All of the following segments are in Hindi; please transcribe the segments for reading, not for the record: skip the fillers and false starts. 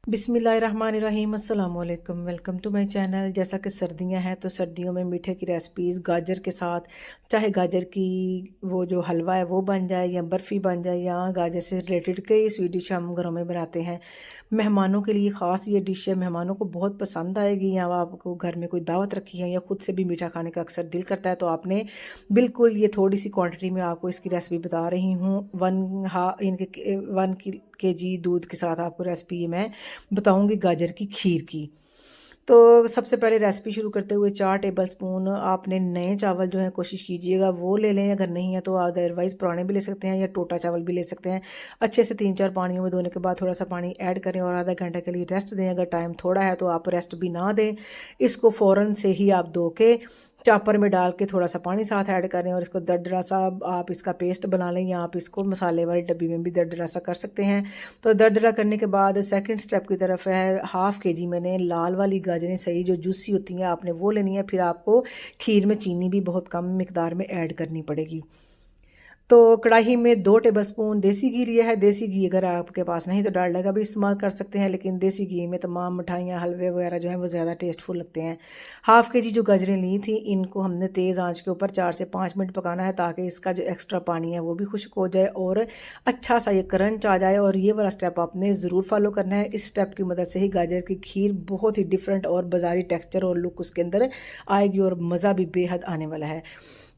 बिस्मिल्लाहिर्रहमानिर्रहीम अस्सलाम वालेकुम। Welcome to my channel. जैसा कि सर्दियां हैं तो सर्दियों में मीठे की रेसिपीज़ गाजर के साथ, चाहे गाजर की वो जो हलवा है वो बन जाए या बर्फ़ी बन जाए या गाजर से रिलेटेड कई स्वीट डिश हम घरों में बनाते हैं। मेहमानों के लिए ख़ास ये डिश है, मेहमानों को बहुत पसंद आएगी। या आपको घर में कोई दावत रखी है या ख़ुद से भी मीठा खाने का अक्सर दिल करता है तो आपने बिल्कुल ये थोड़ी सी क्वांटिटी में आपको इसकी रेसिपी बता रही हूँ। इनके 1 kg दूध के साथ आपको रेसिपी ये मैं बताऊंगी गाजर की खीर की। तो सबसे पहले रेसिपी शुरू करते हुए 4 टेबल स्पून आपने नए चावल जो है कोशिश कीजिएगा वो ले लें। अगर नहीं है तो अदरवाइज़ पुराने भी ले सकते हैं या टोटा चावल भी ले सकते हैं। अच्छे से 3-4 पानियों में धोने के बाद थोड़ा सा पानी ऐड करें और आधा घंटे के लिए रेस्ट दें। अगर टाइम थोड़ा है तो आप रेस्ट भी ना दें, इसको फ़ौरन से ही आप धो के चॉपर में डाल के थोड़ा सा पानी साथ ऐड करें और इसको दरदरा सा आप इसका पेस्ट बना लें, या आप इसको मसाले वाली डब्बी में भी दरदरा सा कर सकते हैं। तो दरदरा करने के बाद सेकंड स्टेप की तरफ है, 1/2 kg मैंने लाल वाली गाजरें सही जो जूसी होती हैं आपने वो लेनी है। फिर आपको खीर में चीनी भी बहुत कम मिकदार में ऐड करनी पड़ेगी। तो कढ़ाई में 2 टेबल स्पून देसी घी लिया है। देसी घी अगर आपके पास नहीं तो डालडा का भी इस्तेमाल कर सकते हैं, लेकिन देसी घी में तमाम मिठाइयाँ हलवे वगैरह जो हैं वो ज़्यादा टेस्टफुल लगते हैं। 1/2 kg जो गाजरें ली थी इनको हमने तेज़ आंच के ऊपर 4 से 5 मिनट पकाना है, ताकि इसका जो एक्स्ट्रा पानी है वो भी खुश्क हो जाए और अच्छा सा ये क्रंच आ जाए। और ये वाला स्टेप आपने ज़रूर फॉलो करना है। इस स्टेप की मदद से ही गाजर की खीर बहुत ही डिफरेंट और बाज़ारी टेक्सचर और लुक उसके अंदर आएगी और मज़ा भी बेहद आने वाला है।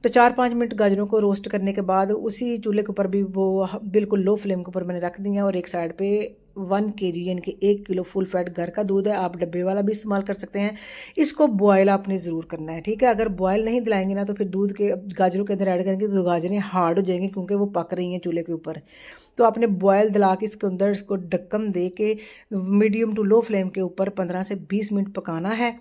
तो 4-5 मिनट गाजरों को रोस्ट करने के बाद उसी चूल्हे के ऊपर भी वो बिल्कुल लो फ्लेम के ऊपर मैंने रख दी है। और एक साइड पे 1 kg यानी कि 1 किलो फुल फैट घर का दूध है, आप डब्बे वाला भी इस्तेमाल कर सकते हैं। इसको बॉयल आपने ज़रूर करना है, ठीक है। अगर बॉयल नहीं दिलाएंगे ना तो फिर दूध के गाजरों के अंदर ऐड करेंगे तो गाजरें हार्ड हो जाएंगी, क्योंकि वो पक रही हैं चूल्हे के ऊपर। तो आपने बॉयल दिला के इसके अंदर इसको ढक्कन दे के मीडियम टू लो फ्लेम के ऊपर 15 से 20 मिनट पकाना है।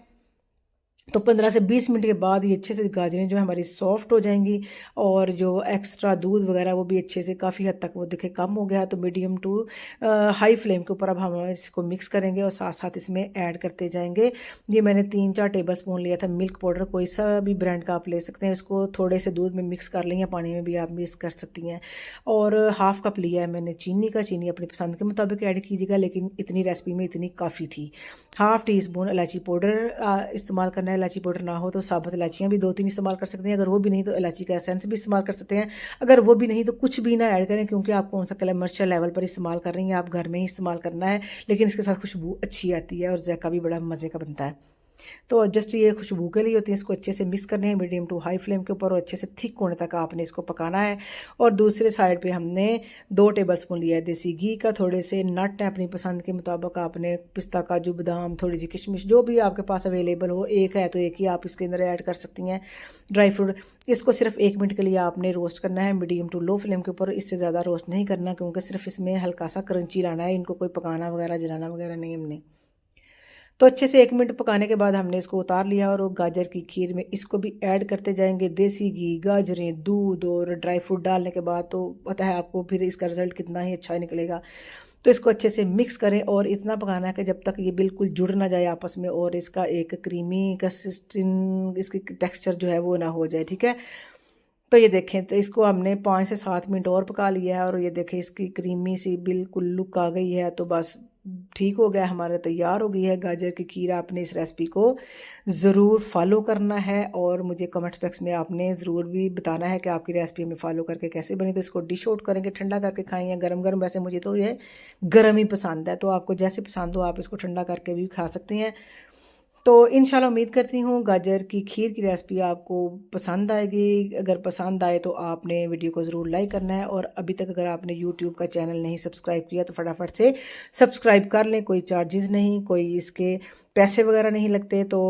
तो 15 से 20 मिनट के बाद ये अच्छे से गाजरें जो है हमारी सॉफ्ट हो जाएंगी और जो एक्स्ट्रा दूध वगैरह वो भी अच्छे से काफ़ी हद तक वो दिखे कम हो गया। तो मीडियम टू हाई फ्लेम के ऊपर अब हम इसको मिक्स करेंगे और साथ साथ इसमें ऐड करते जाएंगे। ये मैंने 3-4 टेबल स्पून लिया था मिल्क पाउडर, कोई सा भी ब्रांड का आप ले सकते हैं। इसको थोड़े से दूध में मिक्स कर लें या पानी में भी आप मिक्स कर सकती हैं। और 1/2 कप लिया है मैंने चीनी का। चीनी अपनी पसंद के मुताबिक ऐड कीजिएगा, लेकिन इतनी रेसिपी में इतनी काफ़ी थी। 1/2 टीस्पून इलायची पाउडर इस्तेमाल करना है। इलायची पाउडर ना हो तो साबुत इलायचियाँ भी 2-3 इस्तेमाल कर सकते हैं। अगर वो भी नहीं तो इलायची का एसेंस भी इस्तेमाल कर सकते हैं। अगर वो भी नहीं तो कुछ भी ना ऐड करें, क्योंकि आप कौन सा कमर्शियल लेवल पर इस्तेमाल कर रही हैं, आप घर में ही इस्तेमाल करना है। लेकिन इसके साथ खुशबू अच्छी आती है और जायका भी बड़ा मज़े का बनता है। तो जस्ट ये खुशबू के लिए होती है। इसको अच्छे से मिक्स करने हैं मीडियम टू हाई फ्लेम के ऊपर और अच्छे से थिक होने तक आपने इसको पकाना है। और दूसरे साइड पे हमने 2 टेबल स्पून लिया है देसी घी का। थोड़े से नट है अपनी पसंद के मुताबिक, आपने पिस्ता काजू बादाम थोड़ी सी किशमिश जो भी आपके पास अवेलेबल हो, एक है तो एक ही आप इसके अंदर ऐड कर सकती हैं ड्राई फ्रूट। इसको सिर्फ 1 मिनट के लिए आपने रोस्ट करना है मीडियम टू लो फ्लेम के ऊपर। इससे ज़्यादा रोस्ट नहीं करना, क्योंकि सिर्फ इसमें हल्का सा क्रंची लाना है, इनको कोई पकाना वगैरह जलाना वगैरह नहीं हमने। तो अच्छे से 1 मिनट पकाने के बाद हमने इसको उतार लिया और गाजर की खीर में इसको भी ऐड करते जाएंगे। देसी घी, गाजरें, दूध और ड्राई फ्रूट डालने के बाद तो पता है आपको फिर इसका रिज़ल्ट कितना ही अच्छा निकलेगा। तो इसको अच्छे से मिक्स करें और इतना पकाना है कि जब तक ये बिल्कुल जुड़ ना जाए आपस में और इसका एक क्रीमी कंसिस्टेंट इसकी टेक्सचर जो है वो ना हो जाए, ठीक है। तो ये देखें, तो इसको हमने 5 से 7 मिनट और पका लिया है और ये देखें इसकी क्रीमी सी बिल्कुल लुक आ गई है। तो बस ठीक हो गया, हमारा तैयार हो गई है गाजर की खीर। आपने इस रेसिपी को ज़रूर फॉलो करना है और मुझे कमेंट बॉक्स में आपने ज़रूर भी बताना है कि आपकी रेसिपी हमें फॉलो करके कैसे बनी। तो इसको डिश आउट करेंगे, ठंडा करके खाएं या गरम गरम। वैसे मुझे तो ये गरम ही पसंद है, तो आपको जैसे पसंद हो आप इसको ठंडा करके भी खा सकते हैं। तो इंशाल्लाह उम्मीद करती हूँ गाजर की खीर की रेसिपी आपको पसंद आएगी। अगर पसंद आए तो आपने वीडियो को ज़रूर लाइक करना है, और अभी तक अगर आपने यूट्यूब का चैनल नहीं सब्सक्राइब किया तो फटाफट से सब्सक्राइब कर लें। कोई चार्जेस नहीं, कोई इसके पैसे वगैरह नहीं लगते। तो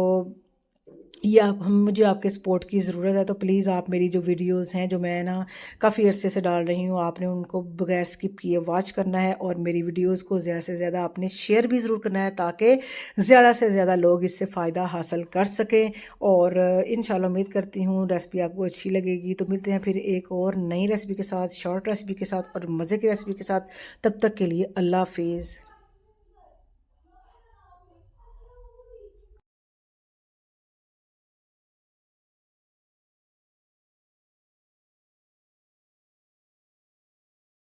ये आप हम मुझे आपके सपोर्ट की ज़रूरत है। तो प्लीज़ आप मेरी जो वीडियोस हैं जो मैं ना काफ़ी अरसे से डाल रही हूँ, आपने उनको बगैर स्किप किए वॉच करना है और मेरी वीडियोस को ज़्यादा से ज़्यादा आपने शेयर भी ज़रूर करना है, ताकि ज़्यादा से ज़्यादा लोग इससे फ़ायदा हासिल कर सकें। और इंशाल्लाह उम्मीद करती हूँ रेसिपी आपको अच्छी लगेगी। तो मिलते हैं फिर एक और नई रेसिपी के साथ, शॉर्ट रेसिपी के साथ और मज़े की रेसिपी के साथ। तब तक के लिए अल्लाह हाफिज़।